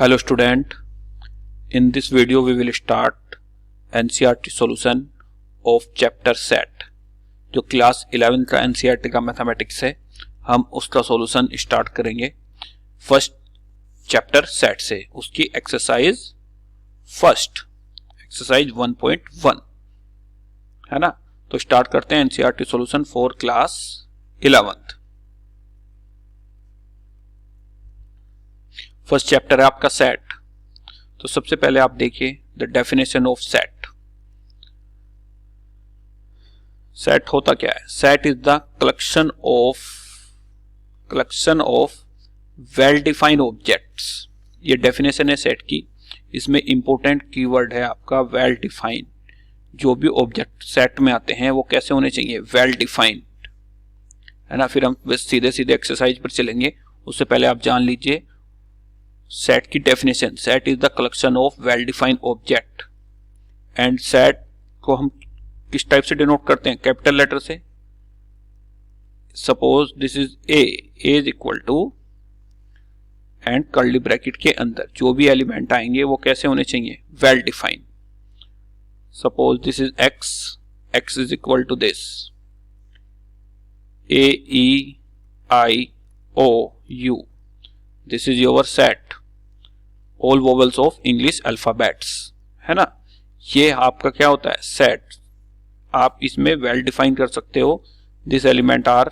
Hello student, in this video we will start NCERT solution of chapter set। जो class 11 का NCERT का mathematics है, हम उसका सॉल्यूशन स्टार्ट करेंगे फर्स्ट चैप्टर सेट से। उसकी एक्सरसाइज फर्स्ट, एक्सरसाइज 1.1 है ना। तो स्टार्ट करते हैं NCERT solution for class 11। First chapter है आपका सेट। तो सबसे पहले आप देखिए the definition of set. Set होता क्या है? Set is the collection of well defined objects. ये डेफिनेशन है सेट की। इसमें इंपॉर्टेंट कीवर्ड है आपका वेल डिफाइंड। जो भी ऑब्जेक्ट सेट में आते हैं वो कैसे होने चाहिए? वेल डिफाइंड, है ना। फिर हम बस सीधे सीधे एक्सरसाइज पर चलेंगे। उससे पहले आप जान लीजिए सेट की definition. Set is the collection of well defined object. And set को हम किस टाइप से डिनोट करते हैं? कैपिटल लेटर से। Suppose this is A is equal to and curly bracket के अंदर जो भी एलिमेंट आएंगे वो कैसे होने चाहिए? Well defined. Suppose this is X, x is equal to this A E I O U. This is your set, all vowels of English alphabets, है ना। ये आपका क्या होता है? सेट। आप इसमें वेल डिफाइन कर सकते हो। This element are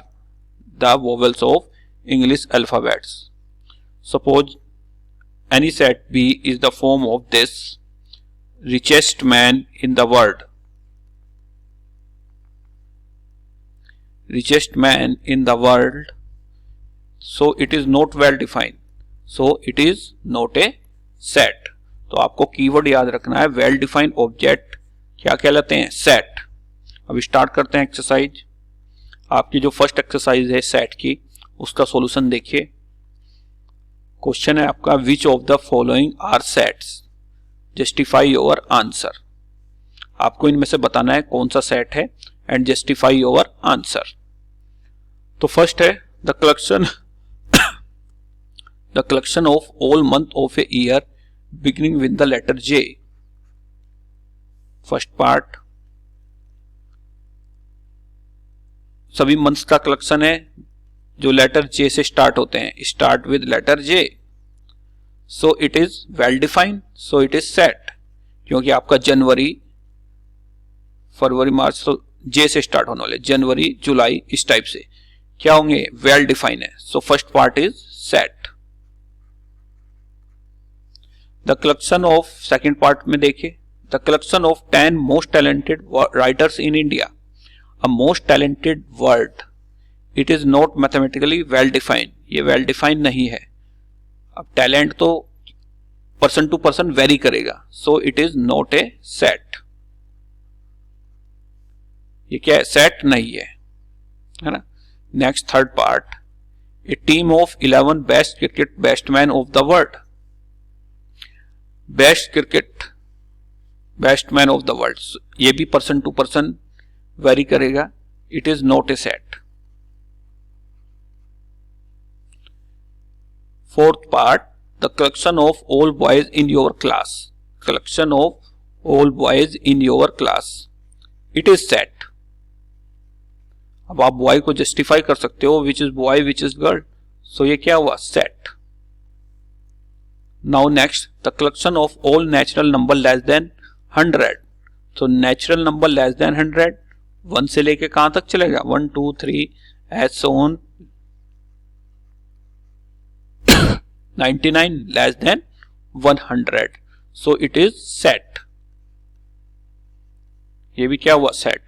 the vowels of English alphabets. Suppose any set B is the form of this richest man in the world। richest man in the world, so it is not well defined, so it is not a set। तो आपको keyword याद रखना है well defined object क्या कहलाते हैं? Set. अब start करते हैं एक्सरसाइज। आपकी जो फर्स्ट एक्सरसाइज है सेट की, उसका सॉल्यूशन देखिए। क्वेश्चन है आपका which of the following are sets, justify your answer. आपको इनमें से बताना है कौन सा सेट है एंड जस्टिफाई योर आंसर। तो फर्स्ट है the collection of all month of a year beginning with the letter J. First part सभी मंथ्स का कलेक्शन है जो लेटर जे से स्टार्ट होते हैं। Start with letter J, so it is well defined, so it is set. क्योंकि आपका जनवरी, फरवरी, मार्च तो जे से स्टार्ट होने वाले, जनवरी, जुलाई, इस टाइप से क्या होंगे? वेल डिफाइंड है। So first part is set. The collection of, second part में देखिए, the collection of 10 most talented writers in India. A most talented word, it is not mathematically well defined. ये well defined नहीं है। अब talent तो person to person very करेगा, सो it is not a set. ये क्या है? सेट नहीं है ना। Next third part, A team of 11 best cricket batsman of the world. Best cricket batsman of the world, ये भी पर्सन टू पर्सन वेरी करेगा। It is not a set. Fourth part, the collection of all boys in your class. Collection of all boys in your class, it is set. अब आप boy को justify कर सकते हो, which is boy which is girl, so ये क्या हुआ? Set. Now next, the collection of all natural number less than 100। तो नेचुरल नंबर लेस देन 100 1 से लेके कहां तक चलेगा? 1 2 3 as so on 99 less than 100, so it is set. ये भी क्या हुआ? सेट।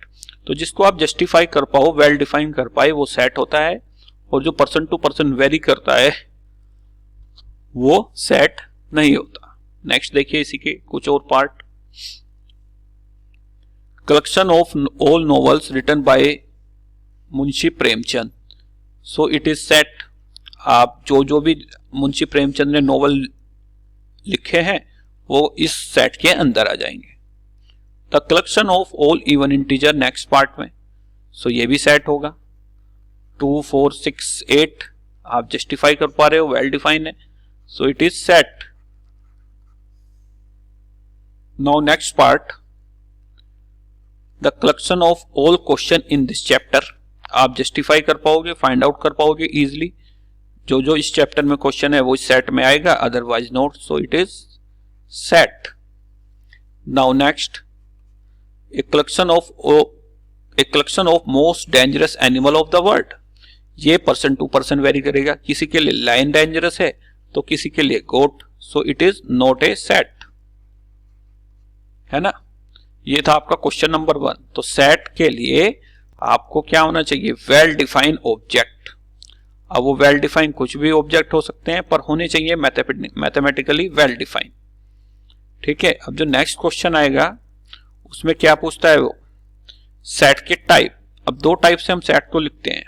तो जिसको आप जस्टिफाई कर पाओ, वेल डिफाइन कर पाए, वो सेट होता है। और जो पर्सन टू पर्सन वेरी करता है वो सेट नहीं होता। नेक्स्ट देखिए इसी के कुछ और part. Collection of all novels written by Munshi Premchand, so it is set. आप जो भी मुंशी प्रेमचंद ने नॉवल लिखे हैं वो इस सेट के अंदर आ जाएंगे। The collection of all even integer, next part में, सो ये भी सेट होगा। 2 4 6 8 आप जस्टिफाई कर पा रहे हो, वेल डिफाइन है, so it is set. Now next part, the collection of all question in this chapter. आप जस्टिफाई कर पाओगे, फाइंड आउट कर पाओगे इजिली, जो जो इस चैप्टर में क्वेश्चन है वो इस सेट में आएगा, otherwise not, so it is set. Now next, a collection of most dangerous animal of the world. ये पर्सन टू पर्सन वेरी करेगा, किसी के लिए लायन डेंजरस है तो किसी के लिए goat, so it is not a set, है ना। ये था आपका क्वेश्चन नंबर 1। तो सेट के लिए आपको क्या होना चाहिए, वेल डिफाइंड ऑब्जेक्ट। अब वो वेल डिफाइंड कुछ भी ऑब्जेक्ट हो सकते हैं, पर होने चाहिए मैथमेटिकली वेल डिफाइंड, ठीक है। अब जो नेक्स्ट क्वेश्चन आएगा उसमें क्या पूछता है वो, सेट के टाइप। अब दो टाइप से हम सेट को लिखते हैं,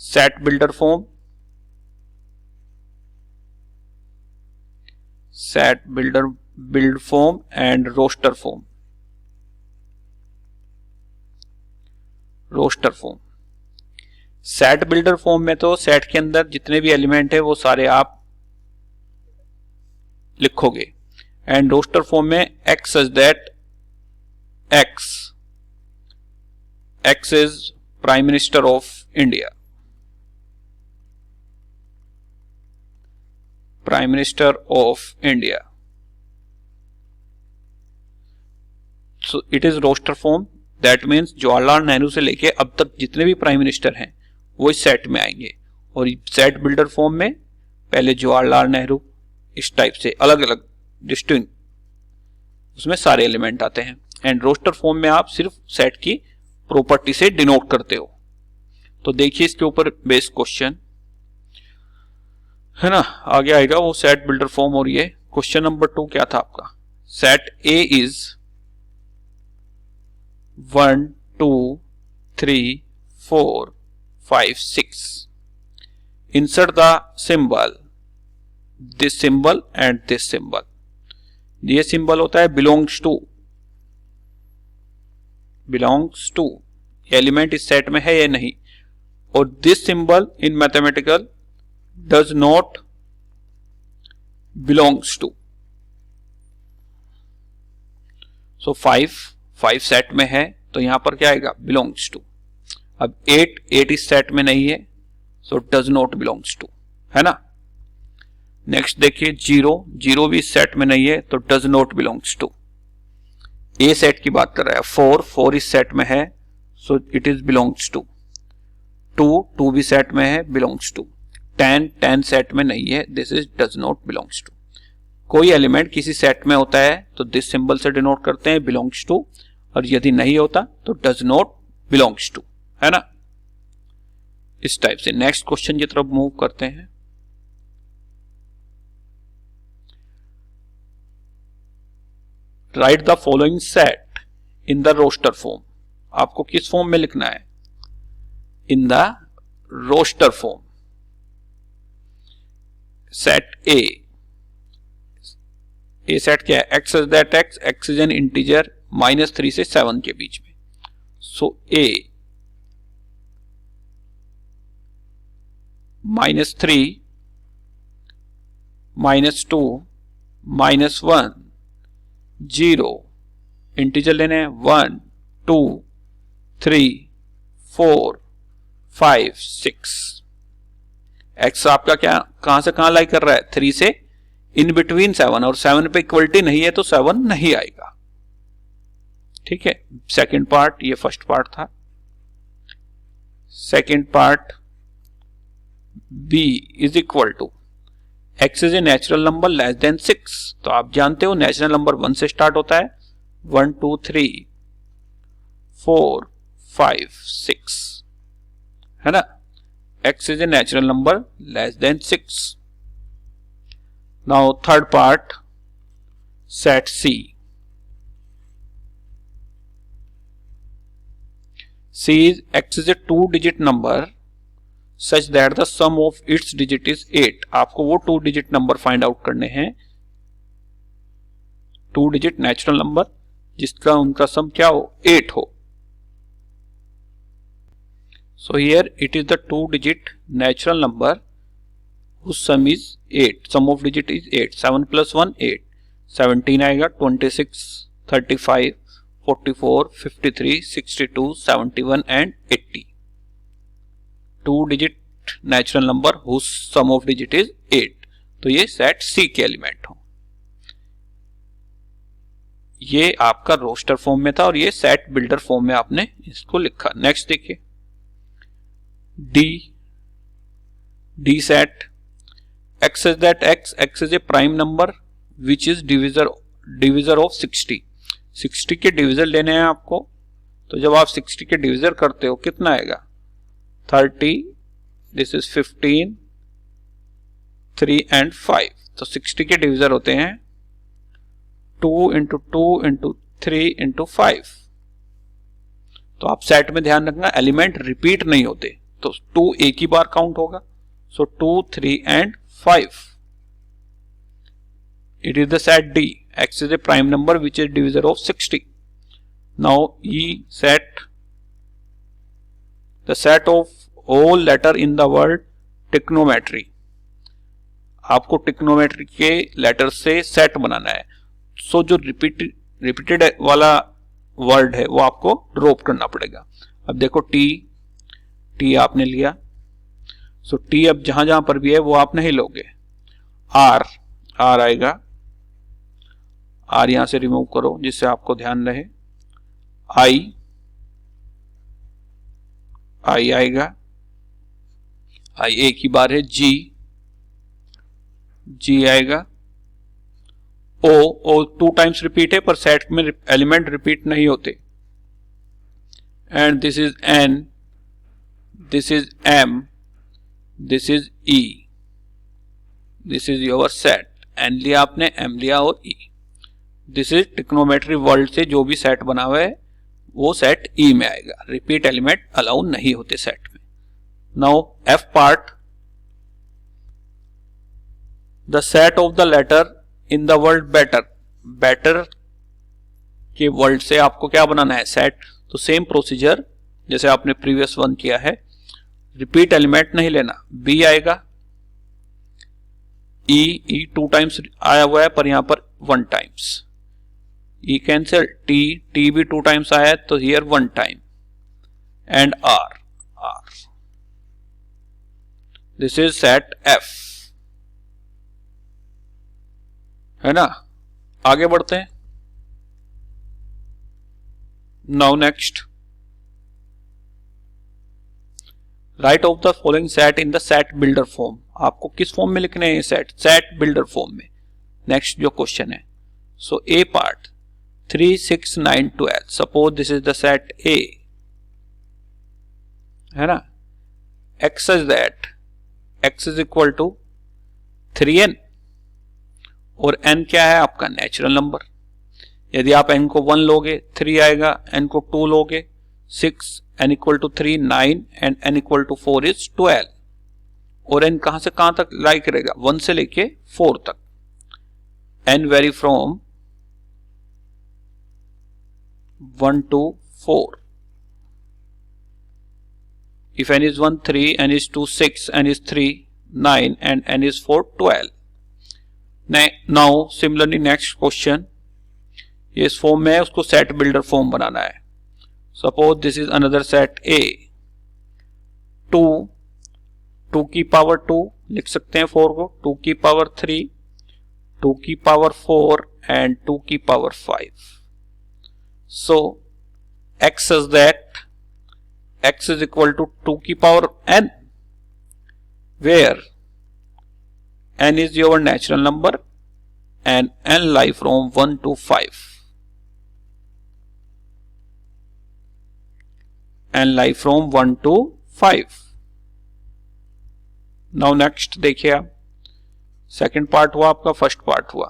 set builder form, set build form and roster form. Roster form, set builder form में तो सेट के अंदर जितने भी एलिमेंट है वो सारे आप लिखोगे, एंड रोस्टर फॉर्म में x such that x is prime minister of India, prime minister of India, so it is roster form. That means Jawaharlal Nehru से लेके अब तक जितने भी प्राइम मिनिस्टर हैं वो इस सेट में आएंगे, और सेट बिल्डर फॉर्म में पहले जवाहरलाल नेहरू, इस टाइप से अलग अलग डिस्टिंक्ट उसमें सारे एलिमेंट आते हैं। एंड रोस्टर फॉर्म में आप सिर्फ सेट की प्रॉपर्टी से डिनोट करते हो। तो देखिए इसके ऊपर बेस्ड क्वेश्चन है ना, आगे आएगा वो सेट बिल्डर फॉर्म। और ये क्वेश्चन नंबर 2 क्या था आपका, set A is 1 2 3 4 5 6, insert the symbol, this symbol and this symbol। ये सिंबल होता है belongs to, एलिमेंट इस सेट में है या नहीं, और this symbol in mathematical does not belongs to। so 5 set में है तो यहां पर क्या आएगा, belongs to। अब 8 इस सेट में नहीं है, so does not belongs to, है ना। नेक्स्ट देखिए 0 भी इस सेट में नहीं है तो does not belongs to. A set की बात कर रहा है, 4 इस सेट में है, so it is belongs to. 2 भी सेट में है, बिलोंग्स टू। 10 सेट में नहीं है, this is does not belongs to. कोई एलिमेंट किसी सेट में होता है तो दिस सिंबल से डिनोट करते हैं बिलोंग्स टू, और यदि नहीं होता तो डज नॉट बिलोंग्स टू, है ना, इस टाइप से। नेक्स्ट क्वेश्चन की तरफ मूव करते हैं। Write the following set in the roster form. आपको किस फॉर्म में लिखना है, in the roster form. Set A set क्या है, x is that x is an integer -3 से 7 के बीच में। सो ए -3 -2 -1 0 इंटीजर लेने हैं, 1 2 3 4 5 6। एक्स आपका क्या कहां से कहां लाई कर रहा है, 3 से इन बिटवीन 7, और 7 पे इक्वलिटी नहीं है तो 7 नहीं आएगा, ठीक है। सेकंड पार्ट, ये फर्स्ट पार्ट था। Second part, b is equal to x is a natural number less than 6। तो आप जानते हो नेचुरल नंबर 1 से स्टार्ट होता है, 1 2 3 4 5 6, है ना। x is a natural number less than 6। Now third part, set c is x is a 2-digit number such that the sum of its digit is 8। आपको वो 2-digit नंबर फाइंड आउट करने हैं, 2-digit natural number जिसका उनका सम क्या हो, 8 हो। So here it is the 2-digit natural number whose sum is 8, sum of digit is 8, 7 plus 1 8, 17 आएगा, 26, 35, 44, 53, 62, 71 and 80। 2 digit natural number whose sum of digit is 8। तो ये सेट सी के एलिमेंट हो। ये आपका रोस्टर फॉर्म में था और ये सेट बिल्डर फॉर्म में आपने इसको लिखा। नेक्स्ट देखिए, D set x is that x is a prime number which is divisor of 60। 60 के डिविजर लेने हैं आपको। तो जब आप 60 के डिविजर करते हो कितना आएगा, 30, दिस इज 15, 3 एंड 5। तो 60 के डिविजर होते हैं 2 इंटू 2 इंटू 3 इंटू 5। तो आप सेट में ध्यान रखना एलिमेंट रिपीट नहीं होते, तो 2 एक ही बार काउंट होगा। सो 2, 3 and 5. It is the set D. X is a prime number which is divisor of 60. Now E set the set of all letter in the word trigonometry. आपको trigonometry के letter से set बनाना है। सो जो repeated वाला word है वो आपको drop करना पड़ेगा। अब देखो टी आपने लिया, सो टी अब जहां जहां पर भी है वो आप नहीं लोगे। आर आएगा, आर यहां से रिमूव करो जिससे आपको ध्यान रहे। आई आएगा, आई एक ही बार है। जी आएगा। ओ 2 टाइम्स रिपीट है पर सेट में एलिमेंट रिपीट नहीं होते। And this is N, this is M, this is E, this is your set. N लिया आपने, एम लिया और E. This is trigonometry world से जो भी सेट बना हुआ है वो सेट ई में आएगा। रिपीट एलिमेंट अलाउ नहीं होते सेट में। Now F part, the set of the letter in the world better के वर्ल्ड से आपको क्या बनाना है, सेट। तो सेम प्रोसीजर जैसे आपने प्रीवियस वन किया है, रिपीट एलिमेंट नहीं लेना। बी आएगा, ई 2 टाइम्स आया हुआ है पर यहां पर 1 टाइम्स। ई कैंसिल, टी भी 2 टाइम्स आया है तो here 1 time. And R, this is set F, है ना। आगे बढ़ते हैं। Now next, write of the following set in the set builder form. आपको किस फॉर्म में लिखने हैं ये सेट बिल्डर फॉर्म में। नेक्स्ट जो क्वेश्चन है, so A part 3, 6, 9, 12। Suppose this is the set A, है ना। X is that, x is equal to 3n और n क्या है आपका नेचुरल नंबर। यदि आप n को 1 लोगे 3 आएगा, n को 2 लोगे 6, n equal to 3 9 and n equal to 4 is 12। और n कहां से कहां तक लाई करेगा, 1 से लेके 4 तक। n very from 1 to 4। If n is 1 3, n is 2 6, n is 3 9 and n is 4 12। Now similarly next question, ये इस फॉर्म में है, उसको सेट बिल्डर फॉर्म बनाना है। Suppose this is another set ए, 2 की पावर 2 लिख सकते हैं 4 को, 2 की पावर 3, 2 की पावर 4 एंड 2 की power 5। So x is that x is equal to 2 की power n, where n is your natural number and n lie from 1 to 5, n lie from 1 to 5। Now next देखिए आप, second part हुआ आपका, first part हुआ,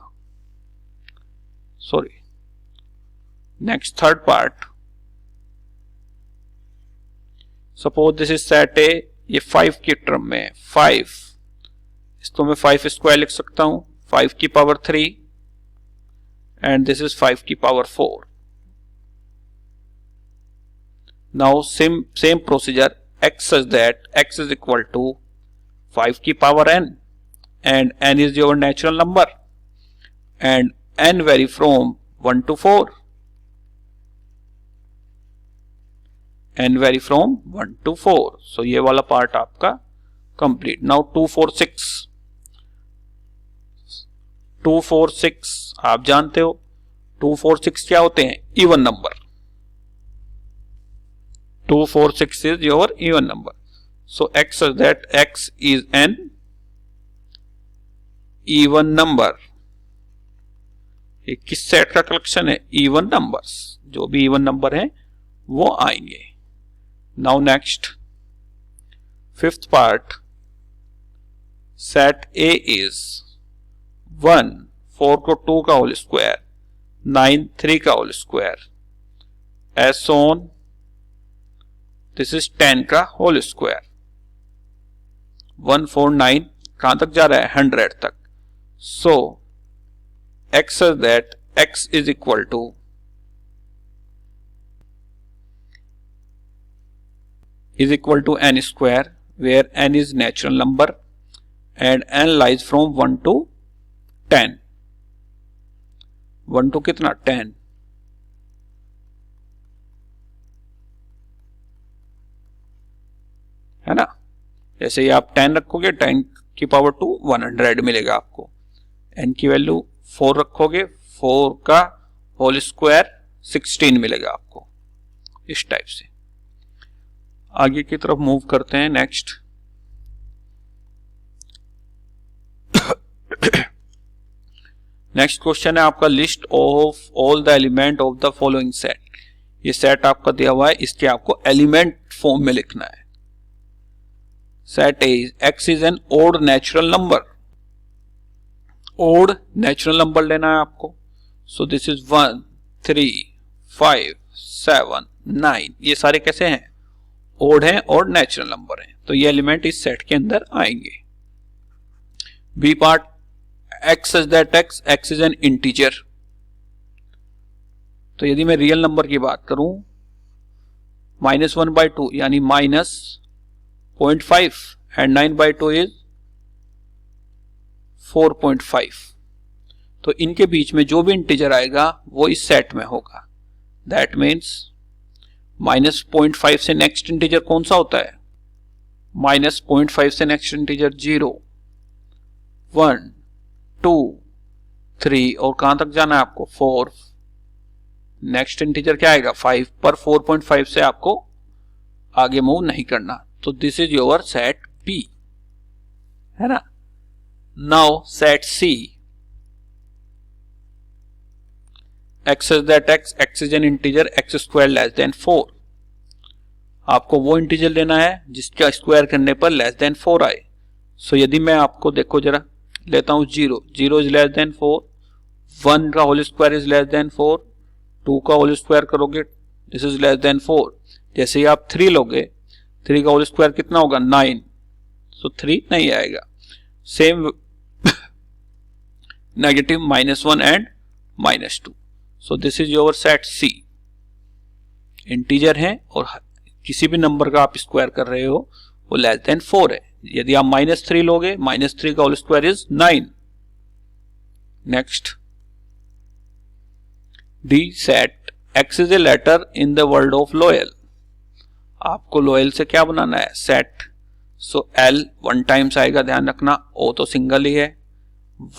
sorry next third part. Suppose this is set ए, ये 5 की term में 5, इसको मैं 5 स्क्वायर लिख सकता हूं, 5 की पावर 3 एंड दिस इज 5 की power 4। Now same procedure, x is that x is equal to 5 की power n and n is your natural number and n vary from 1 to 4. n vary from 1 to 4. So ये वाला part आपका complete. Now 2 4 6. 2 4 6 आप जानते हो 2 4 6 क्या होते हैं? Even number. 2 4 6 is your even number. So x is that x is an even number. ये किस सेट का कलेक्शन है? Even numbers. जो भी इवन नंबर है वो आएंगे. Now next, fifth part. Set A is 1 4 को 2 का होल स्क्वायर, 9 3 का whole square, as on. This is 10 का होल स्क्वायर. 149 कहां तक जा रहा है? 100 तक. सो x is that x is equal to n square, where n is natural number and n lies from 1 to 10. 1 to कितना? 10. है ना? जैसे ही आप 10 रखोगे 10 की पावर 2 100 मिलेगा आपको. n की वैल्यू 4 रखोगे 4 का होल स्क्वायर 16 मिलेगा आपको. इस टाइप से आगे की तरफ मूव करते हैं. नेक्स्ट, नेक्स्ट क्वेश्चन है आपका list of all the element of the following set. ये सेट आपका दिया हुआ है, इसके आपको एलिमेंट फॉर्म में लिखना है. Set A, x is an odd natural number. Odd natural number लेना है आपको. So this is 1 3 5 7 9. ये सारे कैसे हैं? ओड हैं और नेचुरल नंबर हैं. तो ये एलिमेंट इस सेट के अंदर आएंगे. B part, x is that x, x is an integer. तो यदि मैं रियल नंबर की बात करूं, -1/2 यानी -0.5 एंड 9/2 इज 4.5. तो इनके बीच में जो भी इंटीजर आएगा वो इस सेट में होगा. दैट मीन्स -0.5 से नेक्स्ट इंटीजर कौन सा होता है? -0.5 से नेक्स्ट इंटीजर 0 1 2 3 और कहां तक जाना है आपको? 4. नेक्स्ट इंटीजर क्या आएगा? 5. पर 4.5 से आपको आगे मूव नहीं करना. तो this is your set B, है ना. Now set C, x is that x, x is an integer, x square less than 4. आपको वो इंटीजर लेना है जिसका स्क्वायर करने पर लेस देन 4 आए. सो यदि मैं आपको देखो जरा लेता हूं 0 0 इज लेस देन 4, 1 का whole square is less than 4, 2 का होल स्क्वायर करोगे दिस इज लेस देन 4. जैसे ही आप 3 लोगे 3 का होल स्क्वायर कितना होगा? 9. सो 3 नहीं आएगा. Same negative -1 and -2. So this is your set C. Integer है और किसी भी नंबर का आप स्क्वायर कर रहे हो वो लेस देन 4 है. यदि आप -3 लोगे, -3 का whole square is 9. Next, D set x is a letter in the word of loyal. आपको लोयल से क्या बनाना है? सेट. सो L 1 टाइम्स आएगा, ध्यान रखना. O तो सिंगल ही है.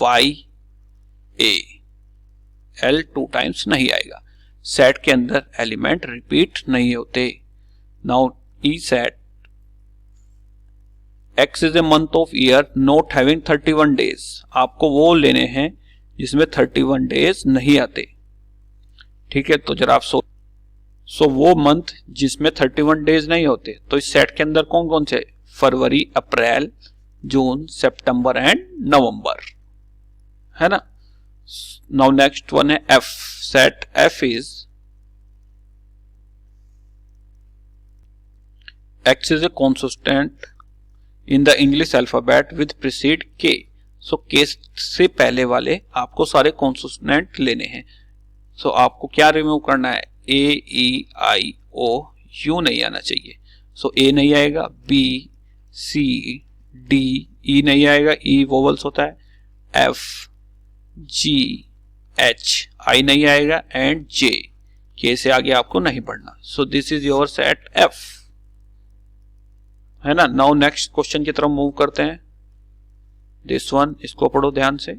Y A, L 2 टाइम्स नहीं आएगा. सेट के अंदर एलिमेंट रिपीट नहीं होते. Now E set X is a month of year not having 31 days. आपको वो लेने हैं जिसमें 31 डेज नहीं आते. ठीक है, तो जरा आप सो वो मंथ जिसमें 31 डेज नहीं होते. तो इस सेट के अंदर कौन कौन से? फरवरी, अप्रैल, जून, सितंबर एंड नवंबर, है ना. नाउ नेक्स्ट वन है F. Set F is X is a consonant in the English alphabet with precede K. So K से पहले वाले आपको सारे कॉन्सोनेंट लेने हैं. So आपको क्या रिमूव करना है? A, E, I, O, U नहीं आना चाहिए. So A नहीं आएगा, B, C, D, E नहीं आएगा, E वोवल्स होता है, F, G, एच, आई नहीं आएगा, एंड जे, के से आगे आपको नहीं पढ़ना। सो this is your set F, है ना। नाउ नेक्स्ट क्वेश्चन की तरफ मूव करते हैं। दिस वन, इसको पढ़ो ध्यान से।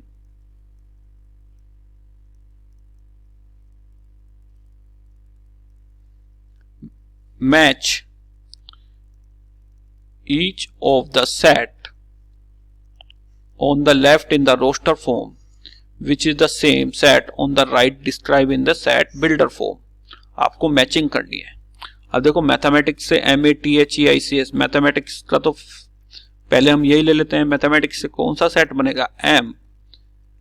Match each of the set on the left in the roster form which is the same set on the right described in the set builder form। आपको matching करनी है। अब देखो मैथमेटिक्स से MATHEICS, मैथमेटिक्स का तो पहले हम यही ले लेते हैं। मैथमेटिक्स से कौन सा सेट बनेगा, M,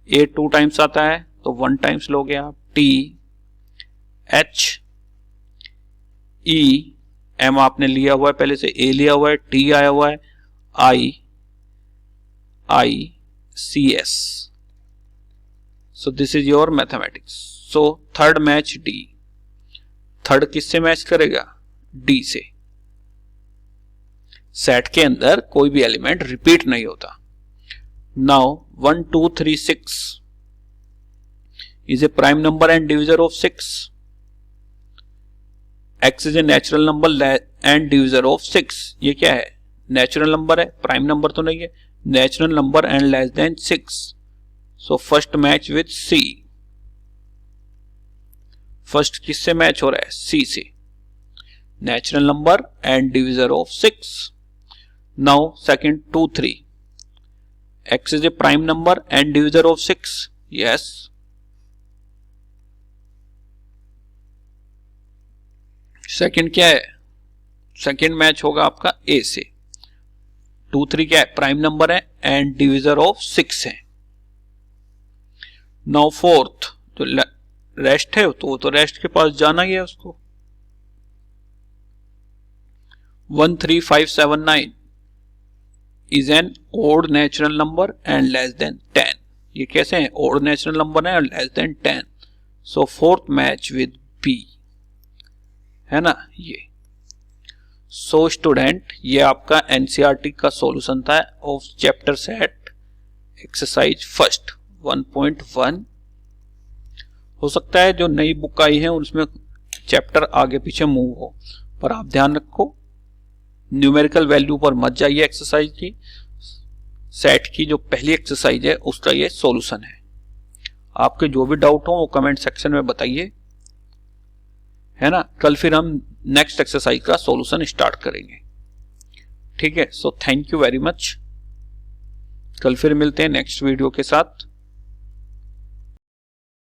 A 2 टाइम्स आता है तो 1 टाइम्स लोगे आप, T, H, E, M आपने लिया हुआ है पहले से, A लिया हुआ है, T आया हुआ है, I, C, S। So this is your mathematics. So third match D, third किससे मैच करेगा, D से। सेट के अंदर कोई भी एलिमेंट रिपीट नहीं होता। Now 1 2 3 6 is a prime number and divisor of 6। x is a natural number and divisor of 6। ये क्या है, नेचुरल नंबर है, प्राइम नंबर तो नहीं है। Natural number and less than 6। So first match with C। First किससे match हो रहा है, C से, natural number and divisor of 6। Now second 2 3, x is A prime number and divisor of 6, yes. Second क्या है, सेकंड मैच होगा आपका A से। 2 3 क्या है, प्राइम नंबर है एंड डिविजर ऑफ 6 है। नाउ फोर्थ तो रेस्ट है, तो रेस्ट के पास जाना ही है उसको। 1 3 5 7 9 is an odd natural number and less than 10। ये कैसे है, ओड नेचुरल नंबर है और less than 10। So fourth match with B, है ना ये। सो स्टूडेंट, ये आपका एनसीईआरटी का सॉल्यूशन था of chapter set exercise first 1.1। हो सकता है जो नई बुक आई है उसमें चैप्टर आगे पीछे मूव हो, पर आप ध्यान रखो न्यूमेरिकल वैल्यू पर मत जाइए। एक्सरसाइज की, सेट की जो पहली एक्सरसाइज है उसका ये सॉल्यूशन है। आपके जो भी डाउट हो वो कमेंट सेक्शन में बताइए, है ना। कल फिर हम नेक्स्ट एक्सरसाइज का सॉल्यूशन स्टार्ट करेंगे, ठीक है। So thank you very much. कल फिर मिलते हैं नेक्स्ट वीडियो के साथ।